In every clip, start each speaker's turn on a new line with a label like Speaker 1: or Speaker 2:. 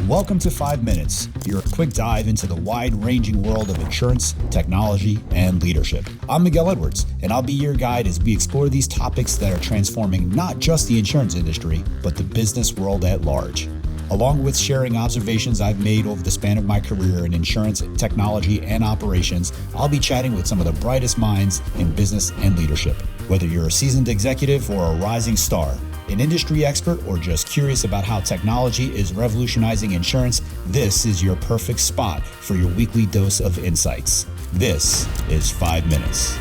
Speaker 1: Welcome to 5 Minutes, your quick dive into the wide-ranging world of insurance, technology, and leadership. I'm Miguel Edwards, and I'll be your guide as we explore these topics that are transforming not just the insurance industry, but the business world at large. Along with sharing observations I've made over the span of my career in insurance, technology, and operations, I'll be chatting with some of the brightest minds in business and leadership. Whether you're a seasoned executive or a rising star, an industry expert, or just curious about how technology is revolutionizing insurance, this is your perfect spot for your weekly dose of insights. This is 5 Minutes.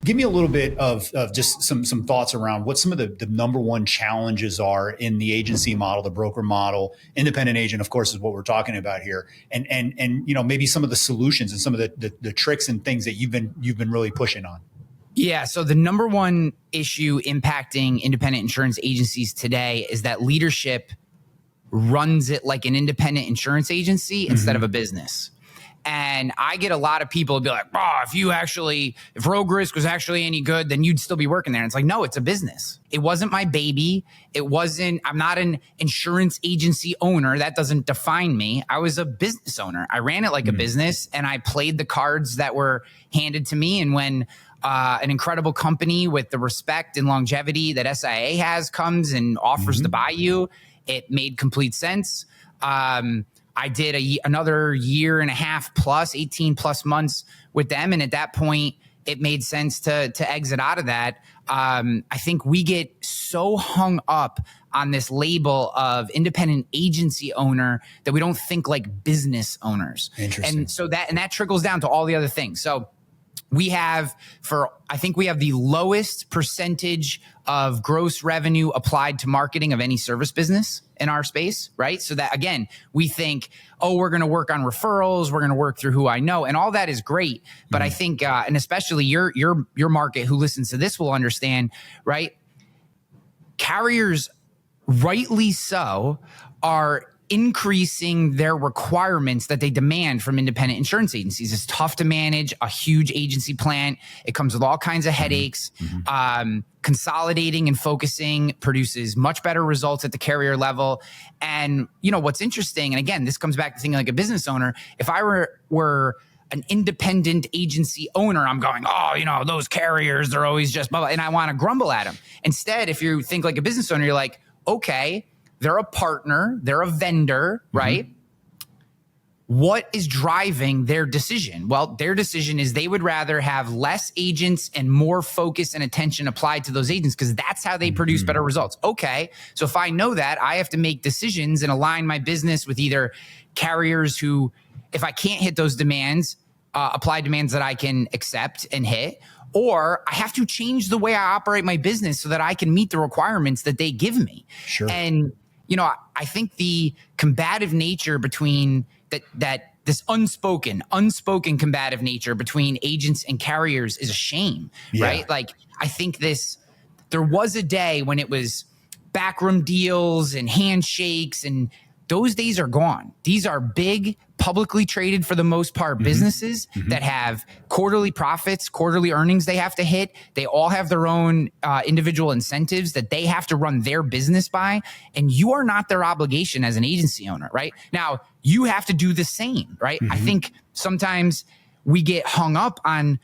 Speaker 1: Give me a little bit of just some thoughts around what some of the number one challenges are in the agency model, the broker model. Independent agent, of course, is what we're talking about here, and maybe some of the solutions and some of the tricks and things that you've been really pushing on.
Speaker 2: Yeah. So the number one issue impacting independent insurance agencies today is that leadership runs it like an independent insurance agency instead of a business. And I get a lot of people be like, if Rogue Risk was actually any good, then you'd still be working there. And it's like, no, it's a business. It wasn't my baby. I'm not an insurance agency owner. That doesn't define me. I was a business owner. I ran it like a business, and I played the cards that were handed to me. And when an incredible company with the respect and longevity that SIA has comes and offers to buy you, it made complete sense. I did another year and a half plus, 18 plus months with them. And at that point, it made sense to exit out of that. I think we get so hung up on this label of independent agency owner that we don't think like business owners.
Speaker 1: Interesting.
Speaker 2: And so that trickles down to all the other things. So we have the lowest percentage of gross revenue applied to marketing of any service business in our space, right? So that, again, we think, we're going to work on referrals, we're going to work through who I know, and all that is great. But I think, and especially your market who listens to this will understand, right? Carriers, rightly so, are increasing their requirements that they demand from independent insurance agencies. It's tough to manage a huge agency plan. It comes with all kinds of headaches. Consolidating and focusing produces much better results at the carrier level. And what's interesting, and again, this comes back to thinking like a business owner. If I were an independent agency owner, I'm going, those carriers, they're always just blah, blah, and I want to grumble at them. Instead, if you think like a business owner, you're like, okay, they're a partner, they're a vendor, right? What is driving their decision? Well, their decision is they would rather have less agents and more focus and attention applied to those agents because that's how they produce better results. Okay, so if I know that, I have to make decisions and align my business with either carriers who, if I can't hit those demands, apply demands that I can accept and hit, or I have to change the way I operate my business so that I can meet the requirements that they give me.
Speaker 1: Sure.
Speaker 2: And I think the combative nature between that this unspoken combative nature between agents and carriers is a shame, right? Like, I think there was a day when it was backroom deals and handshakes, and those days are gone. These are big, publicly traded, for the most part, businesses that have quarterly profits, quarterly earnings they have to hit. They all have their own individual incentives that they have to run their business by. And you are not their obligation as an agency owner, right? Now, you have to do the same, right? I think sometimes we get hung up on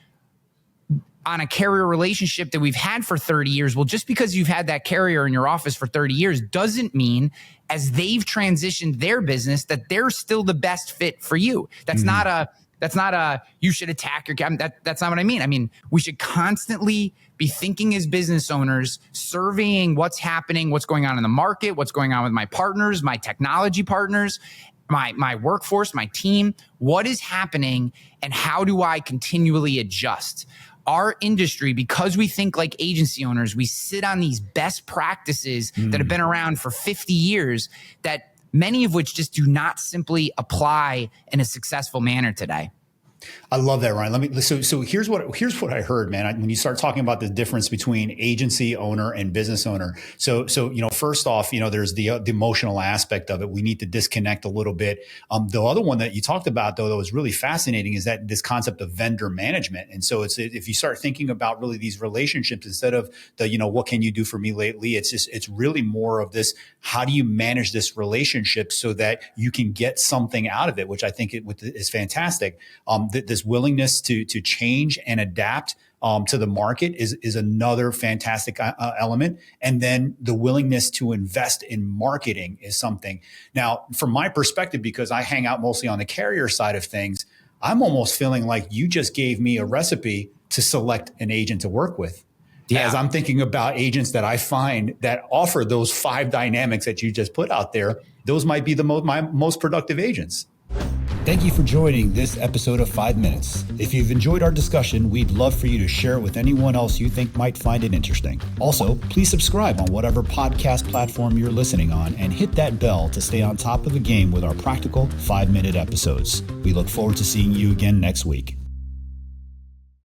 Speaker 2: a carrier relationship that we've had for 30 years. Well, just because you've had that carrier in your office for 30 years doesn't mean as they've transitioned their business that they're still the best fit for you. That's not a you should attack your that's not what I mean. I mean, we should constantly be thinking as business owners, surveying what's happening, what's going on in the market, what's going on with my partners, my technology partners, my workforce, my team, what is happening, and how do I continually adjust? Our industry, because we think like agency owners, we sit on these best practices that have been around for 50 years, that many of which just do not simply apply in a successful manner today.
Speaker 1: I love that, Ryan. So here's what I heard, man. When you start talking about the difference between agency owner and business owner. So first off, there's the emotional aspect of it. We need to disconnect a little bit. The other one that you talked about, though, that was really fascinating, is that this concept of vendor management. And so if you start thinking about really these relationships instead of the what can you do for me lately, it's really more of this: how do you manage this relationship so that you can get something out of it, which I think is fantastic. This willingness to change and adapt to the market is another fantastic element. And then the willingness to invest in marketing is something. Now, from my perspective, because I hang out mostly on the carrier side of things, I'm almost feeling like you just gave me a recipe to select an agent to work with. Yeah. As I'm thinking about agents that I find that offer those 5 dynamics that you just put out there, those might be my most productive agents. Thank you for joining this episode of 5 Minutes. If you've enjoyed our discussion, we'd love for you to share it with anyone else you think might find it interesting. Also, please subscribe on whatever podcast platform you're listening on and hit that bell to stay on top of the game with our practical 5-minute episodes. We look forward to seeing you again next week.